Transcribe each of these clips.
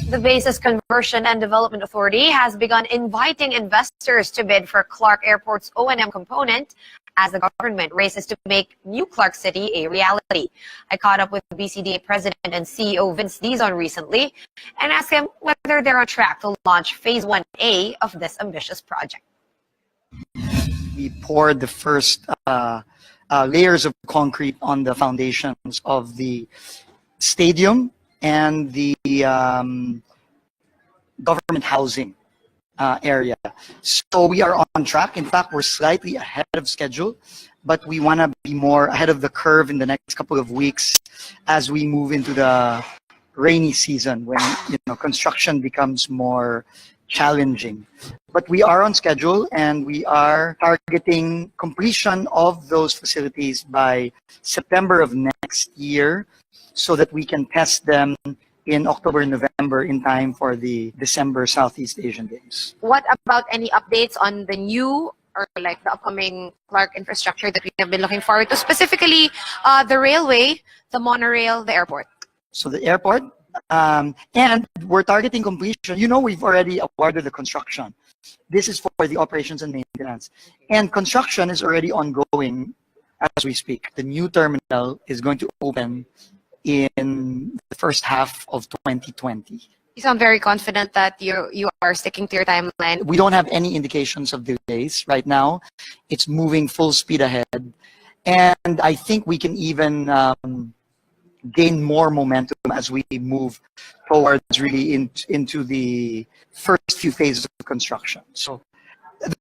The Bases Conversion and Development Authority has begun inviting investors to bid for Clark Airport's O&M component as the government races to make New Clark City a reality. I caught up with BCDA President and CEO Vince Dizon recently and asked him whether they're on track to launch Phase 1A of this ambitious project. We poured the first layers of concrete on the foundations of the stadium and the government housing area. So we are on track. In fact, we're slightly ahead of schedule, but we want to be more ahead of the curve in the next couple of weeks as we move into the rainy season when construction becomes more challenging. But we are on schedule and we are targeting completion of those facilities by September of next year so that we can test them in October and November in time for the December Southeast Asian Games. What about any updates on the new or like the upcoming Clark infrastructure that we have been looking forward to, specifically the railway, the monorail, the airport? So the airport, and we're targeting completion. We've already awarded the construction. This is for the operations and maintenance. And construction is already ongoing as we speak. The new terminal is going to open in the first half of 2020. You sound very confident that you are sticking to your timeline. We don't have any indications of delays right now. It's moving full speed ahead. And I think we can even gain more momentum as we move towards really into the first few phases of construction. So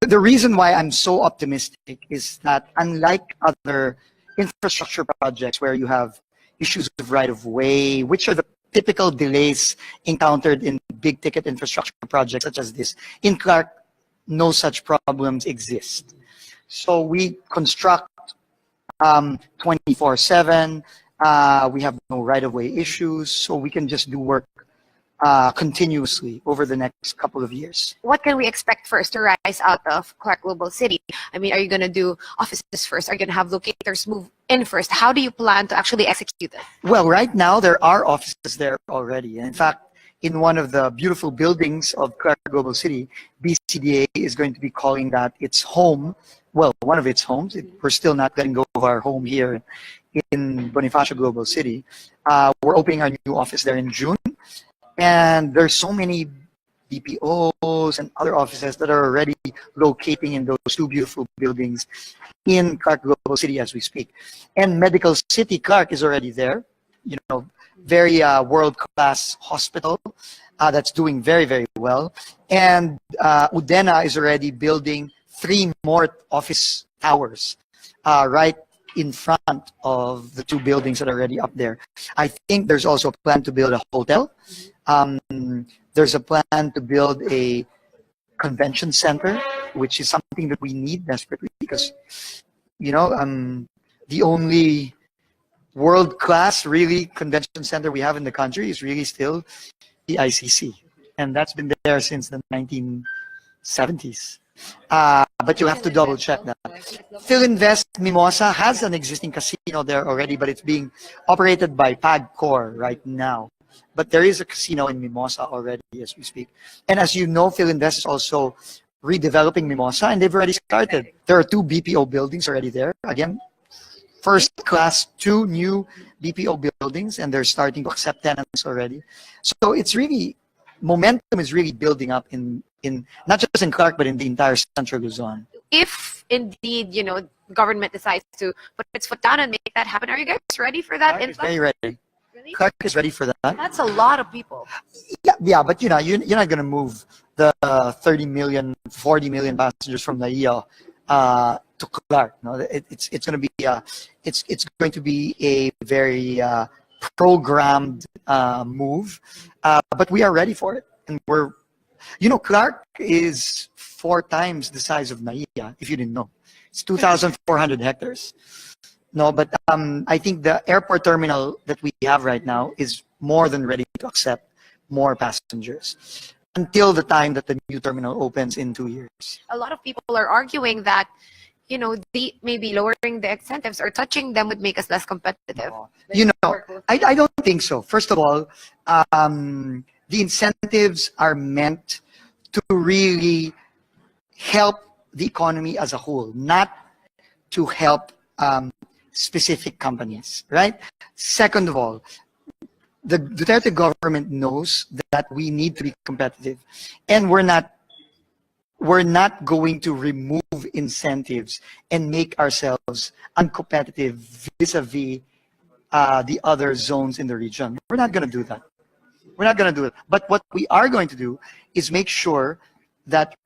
the reason why I'm so optimistic is that unlike other infrastructure projects where you have issues of right-of-way, which are the typical delays encountered in big-ticket infrastructure projects such as this, in Clark, no such problems exist. So we construct 24/7. We have no right-of-way issues, so we can just do work continuously over the next couple of years. What can we expect first to rise out of Clark Global City? I mean, are you going to do offices first? Are you going to have locators move in first? How do you plan to actually execute it? Well, right now there are offices there already. In fact, in one of the beautiful buildings of Clark Global City, BCDA is going to be calling that its home. Well, one of its homes. We're still not letting go of our home here in Bonifacio Global City. We're opening our new office there in June. And there's so many BPOs and other offices that are already locating in those two beautiful buildings in Clark Global City as we speak. And Medical City Clark is already there. Very world-class hospital that's doing very, very well. And Udena is already building 3 more office towers right in front of the 2 buildings that are already up there. I think there's also a plan to build a hotel. There's a plan to build a convention center, which is something that we need desperately because, the only world-class really convention center we have in the country is really still the ICC. And that's been there since the 1970s. But you have to double check that. Philinvest Mimosa has an existing casino there already, but it's being operated by PAGCOR right now. But there is a casino in Mimosa already as we speak. And as you know, Philinvest is also redeveloping Mimosa, and they've already started. There are 2 BPO buildings already there. Again, first class, 2 new BPO buildings, and they're starting to accept tenants already. So it's really, momentum is really building up in not just in Clark, but in the entire Central Luzon. If indeed, the government decides to put its foot down and make that happen, are you guys ready for that? Clark is very ready. Really? Clark is ready for that. That's a lot of people. Yeah, but you're not going to move the 30 million, 40 million passengers from NAIA to Clark. No, it's going to be it's going to be a very programmed move, but we are ready for it, and Clark is 4 times the size of NAIA. If you didn't know, it's 2,400 hectares. No, but I think the airport terminal that we have right now is more than ready to accept more passengers until the time that the new terminal opens in 2 years. A lot of people are arguing that, maybe lowering the incentives or touching them would make us less competitive. I don't think so. First of all, the incentives are meant to really help the economy as a whole, not to help specific companies, right? Second of all, the Duterte government knows that we need to be competitive, and we're not going to remove incentives and make ourselves uncompetitive vis-a-vis the other zones in the region. We're not going to do that. We're not going to do it. But what we are going to do is make sure that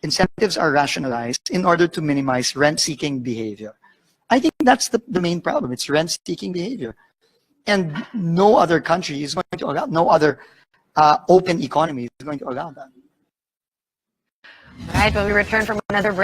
incentives are rationalized in order to minimize rent-seeking behavior. I think that's the main problem. It's rent-seeking behavior. And no other country is going to allow, no other open economy is going to allow that. All right, when we return from another break,